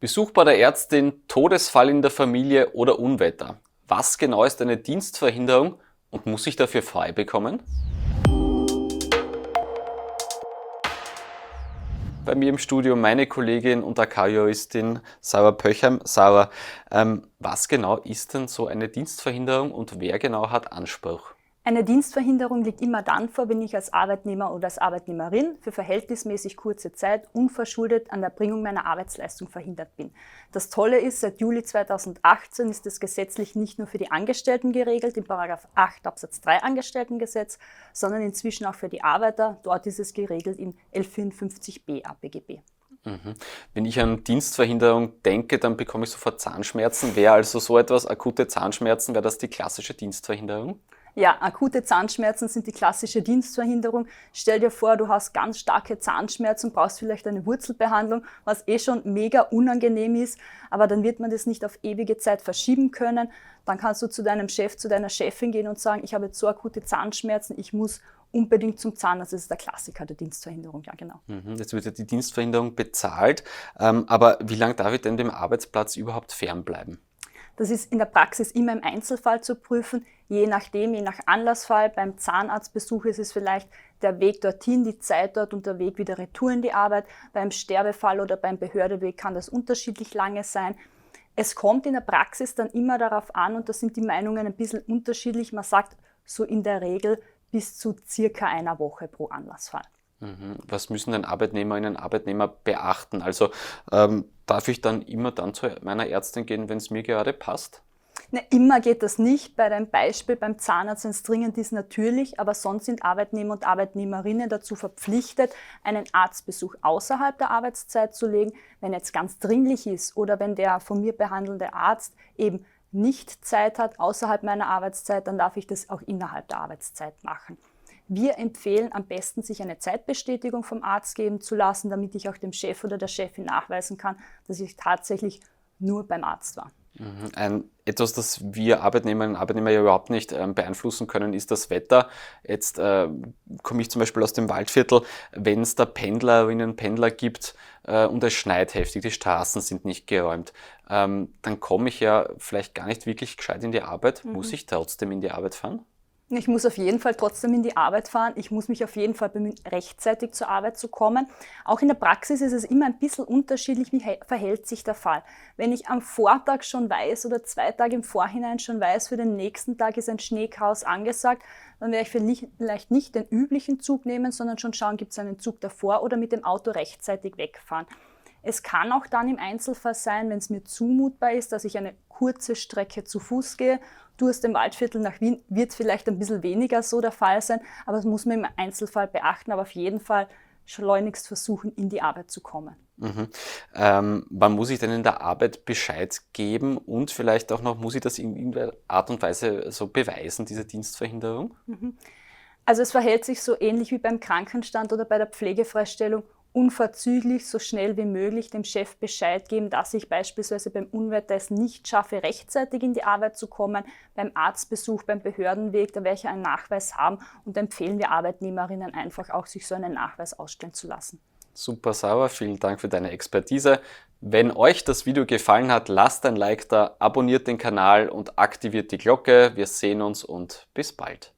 Besuch bei der Ärztin, Todesfall in der Familie oder Unwetter. Was genau ist eine Dienstverhinderung und muss ich dafür frei bekommen? Bei mir im Studio meine Kollegin und AK-Juristin Sarah Pöchheim. Sarah, was genau ist denn so eine Dienstverhinderung und wer genau hat Anspruch? Eine Dienstverhinderung liegt immer dann vor, wenn ich als Arbeitnehmer oder als Arbeitnehmerin für verhältnismäßig kurze Zeit unverschuldet an der Erbringung meiner Arbeitsleistung verhindert bin. Das Tolle ist, seit Juli 2018 ist es gesetzlich nicht nur für die Angestellten geregelt, im § 8 Absatz 3 Angestelltengesetz, sondern inzwischen auch für die Arbeiter. Dort ist es geregelt in L54b APGB. Wenn ich an Dienstverhinderung denke, dann bekomme ich sofort Zahnschmerzen. Wäre also so etwas, akute Zahnschmerzen, wäre das die klassische Dienstverhinderung? Ja, akute Zahnschmerzen sind die klassische Dienstverhinderung. Stell dir vor, du hast ganz starke Zahnschmerzen, brauchst vielleicht eine Wurzelbehandlung, was schon mega unangenehm ist, aber dann wird man das nicht auf ewige Zeit verschieben können. Dann kannst du zu deinem Chef, zu deiner Chefin gehen und sagen, ich habe jetzt so akute Zahnschmerzen, ich muss unbedingt zum Zahnarzt. Das ist der Klassiker der Dienstverhinderung, ja genau. Jetzt wird ja die Dienstverhinderung bezahlt, aber wie lange darf ich denn dem Arbeitsplatz überhaupt fernbleiben? Das ist in der Praxis immer im Einzelfall zu prüfen, je nachdem, je nach Anlassfall. Beim Zahnarztbesuch ist es vielleicht der Weg dorthin, die Zeit dort und der Weg wieder retour in die Arbeit. Beim Sterbefall oder beim Behördeweg kann das unterschiedlich lange sein. Es kommt in der Praxis dann immer darauf an, und da sind die Meinungen ein bisschen unterschiedlich. Man sagt so in der Regel bis zu circa einer Woche pro Anlassfall. Was müssen denn Arbeitnehmerinnen und Arbeitnehmer beachten? Also darf ich dann immer dann zu meiner Ärztin gehen, wenn es mir gerade passt? Immer geht das nicht. Bei dem Beispiel beim Zahnarzt, wenn es dringend ist, natürlich, aber sonst sind Arbeitnehmer und Arbeitnehmerinnen dazu verpflichtet, einen Arztbesuch außerhalb der Arbeitszeit zu legen, wenn jetzt ganz dringlich ist oder wenn der von mir behandelnde Arzt eben nicht Zeit hat außerhalb meiner Arbeitszeit, dann darf ich das auch innerhalb der Arbeitszeit machen. Wir empfehlen am besten, sich eine Zeitbestätigung vom Arzt geben zu lassen, damit ich auch dem Chef oder der Chefin nachweisen kann, dass ich tatsächlich nur beim Arzt war. Etwas, das wir Arbeitnehmerinnen und Arbeitnehmer ja überhaupt nicht beeinflussen können, ist das Wetter. Jetzt komme ich zum Beispiel aus dem Waldviertel, wenn es da Pendlerinnen und Pendler gibt und es schneit heftig, die Straßen sind nicht geräumt, dann komme ich ja vielleicht gar nicht wirklich gescheit in die Arbeit. Muss ich trotzdem in die Arbeit fahren? Ich muss auf jeden Fall trotzdem in die Arbeit fahren. Ich muss mich auf jeden Fall bemühen, rechtzeitig zur Arbeit zu kommen. Auch in der Praxis ist es immer ein bisschen unterschiedlich, wie verhält sich der Fall. Wenn ich am Vortag schon weiß oder 2 Tage im Vorhinein schon weiß, für den nächsten Tag ist ein Schneechaos angesagt, dann werde ich vielleicht nicht den üblichen Zug nehmen, sondern schon schauen, gibt es einen Zug davor oder mit dem Auto rechtzeitig wegfahren. Es kann auch dann im Einzelfall sein, wenn es mir zumutbar ist, dass ich eine kurze Strecke zu Fuß gehe. Du aus dem Waldviertel nach Wien wird vielleicht ein bisschen weniger so der Fall sein, aber das muss man im Einzelfall beachten, aber auf jeden Fall schleunigst versuchen, in die Arbeit zu kommen. Wann muss ich denn in der Arbeit Bescheid geben und vielleicht auch noch, muss ich das in irgendeiner Art und Weise so beweisen, diese Dienstverhinderung? Also es verhält sich so ähnlich wie beim Krankenstand oder bei der Pflegefreistellung. Unverzüglich, so schnell wie möglich dem Chef Bescheid geben, dass ich beispielsweise beim Unwetter es nicht schaffe, rechtzeitig in die Arbeit zu kommen, beim Arztbesuch, beim Behördenweg, da werde ich einen Nachweis haben, und da empfehlen wir Arbeitnehmerinnen einfach auch, sich so einen Nachweis ausstellen zu lassen. Super, Sarah, vielen Dank für deine Expertise. Wenn euch das Video gefallen hat, lasst ein Like da, abonniert den Kanal und aktiviert die Glocke. Wir sehen uns und bis bald.